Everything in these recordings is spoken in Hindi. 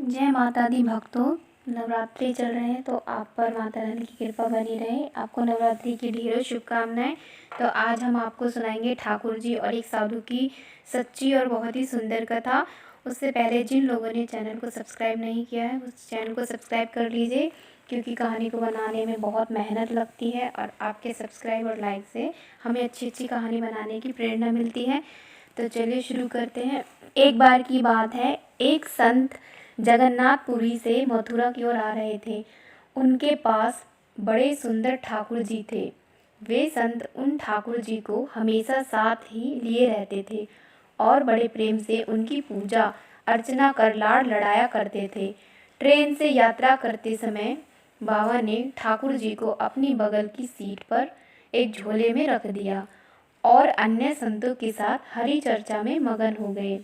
जय माता दी भक्तों, नवरात्रि चल रहे हैं तो आप पर माता रानी की कृपा बनी रहे। आपको नवरात्रि की ढेरों शुभकामनाएं। तो आज हम आपको सुनाएंगे ठाकुर जी और एक साधु की सच्ची और बहुत ही सुंदर कथा। उससे पहले जिन लोगों ने चैनल को सब्सक्राइब नहीं किया है उस चैनल को सब्सक्राइब कर लीजिए, क्योंकि कहानी को बनाने में बहुत मेहनत लगती है और आपके सब्सक्राइब और लाइक से हमें अच्छी अच्छी कहानी बनाने की प्रेरणा मिलती है। तो चलिए शुरू करते हैं। एक बार की बात है, एक संत जगन्नाथपुरी से मथुरा की ओर आ रहे थे। उनके पास बड़े सुंदर ठाकुर जी थे। वे संत उन ठाकुर जी को हमेशा साथ ही लिए रहते थे और बड़े प्रेम से उनकी पूजा अर्चना कर लाड़ लड़ाया करते थे। ट्रेन से यात्रा करते समय बाबा ने ठाकुर जी को अपनी बगल की सीट पर एक झोले में रख दिया और अन्य संतों के साथ हरि चर्चा में मगन हो गए।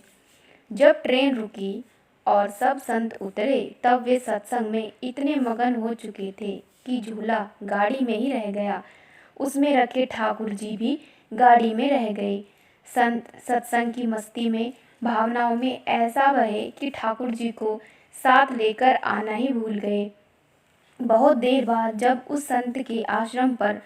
जब ट्रेन रुकी और सब संत उतरे तब वे सत्संग में इतने मगन हो चुके थे कि झूला गाड़ी में ही रह गया। उसमें रखे ठाकुर जी भी गाड़ी में रह गए। संत सत्संग की मस्ती में भावनाओं में ऐसा बहे कि ठाकुर जी को साथ लेकर आना ही भूल गए। बहुत देर बाद जब उस संत के आश्रम पर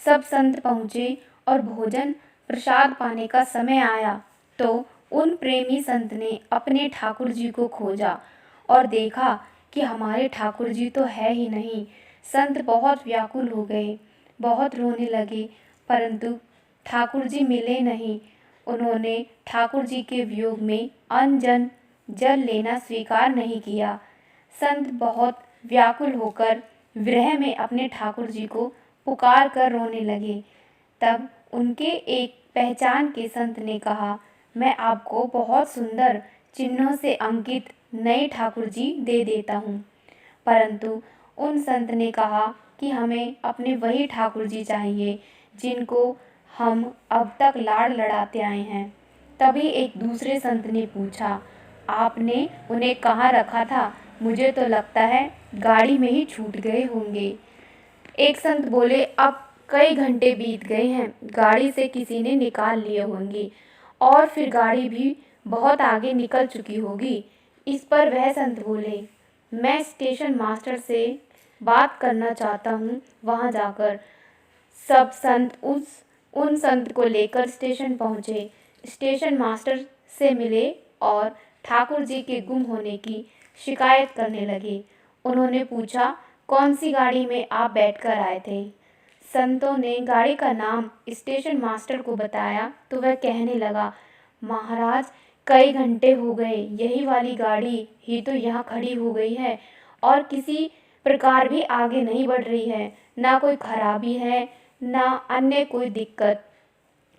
सब संत पहुँचे और भोजन प्रसाद पाने का समय आया तो उन प्रेमी संत ने अपने ठाकुर जी को खोजा और देखा कि हमारे ठाकुर जी तो है ही नहीं। संत बहुत व्याकुल हो गए, बहुत रोने लगे, परंतु ठाकुर जी मिले नहीं। उन्होंने ठाकुर जी के वियोग में अन्न जन जल लेना स्वीकार नहीं किया। संत बहुत व्याकुल होकर विरह में अपने ठाकुर जी को पुकार कर रोने लगे। तब उनके एक पहचान के संत ने कहा, मैं आपको बहुत सुंदर चिन्हों से अंकित नए ठाकुर जी दे देता हूँ। परंतु उन संत ने कहा कि हमें अपने वही ठाकुर जी चाहिए जिनको हम अब तक लाड़ लड़ाते आए हैं। तभी एक दूसरे संत ने पूछा, आपने उन्हें कहाँ रखा था? मुझे तो लगता है गाड़ी में ही छूट गए होंगे। एक संत बोले, अब कई घंटे बीत गए हैं, गाड़ी से किसी ने निकाल लिए होंगे और फिर गाड़ी भी बहुत आगे निकल चुकी होगी। इस पर वह संत बोले, मैं स्टेशन मास्टर से बात करना चाहता हूँ, वहाँ जाकर। सब संत उन संत को लेकर स्टेशन पहुँचे। स्टेशन मास्टर से मिले और ठाकुर जी के गुम होने की शिकायत करने लगे। उन्होंने पूछा, कौन सी गाड़ी में आप बैठकर आए थे? संतों ने गाड़ी का नाम स्टेशन मास्टर को बताया तो वह कहने लगा, महाराज कई घंटे हो गए, यही वाली गाड़ी ही तो यहाँ खड़ी हो गई है और किसी प्रकार भी आगे नहीं बढ़ रही है। ना कोई खराबी है ना अन्य कोई दिक्कत।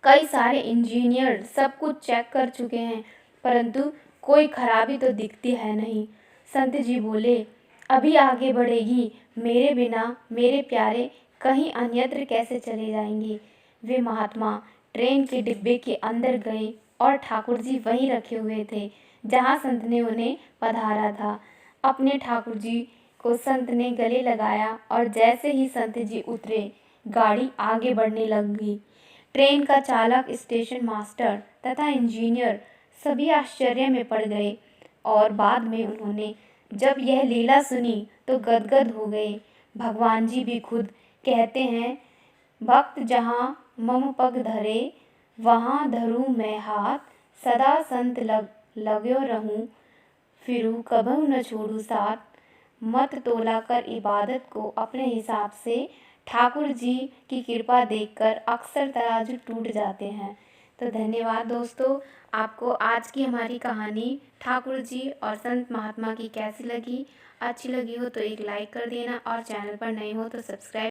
कई सारे इंजीनियर सब कुछ चेक कर चुके हैं, परंतु कोई खराबी तो दिखती है नहीं। संत जी बोले, अभी आगे बढ़ेगी, मेरे बिना मेरे प्यारे कहीं अन्यत्र कैसे चले जाएंगे। वे महात्मा ट्रेन के डिब्बे के अंदर गए और ठाकुर जी वहीं रखे हुए थे जहाँ संत ने उन्हें पधारा था। अपने ठाकुर जी को संत ने गले लगाया और जैसे ही संत जी उतरे गाड़ी आगे बढ़ने लगी। ट्रेन का चालक, स्टेशन मास्टर तथा इंजीनियर सभी आश्चर्य में पड़ गए और बाद में उन्होंने जब यह लीला सुनी तो गदगद हो गए। भगवान जी भी खुद कहते हैं, भक्त जहाँ मम पग धरे वहाँ धरूँ मैं हाथ, सदा संत लगयो रहूँ फिरूँ कभू न छोड़ू साथ। मत तोला कर इबादत को अपने हिसाब से, ठाकुर जी की कृपा देखकर अक्सर तराजू टूट जाते हैं। तो धन्यवाद दोस्तों। आपको आज की हमारी कहानी ठाकुर जी और संत महात्मा की कैसी लगी? अच्छी लगी हो तो एक लाइक कर देना और चैनल पर नए हो तो सब्सक्राइब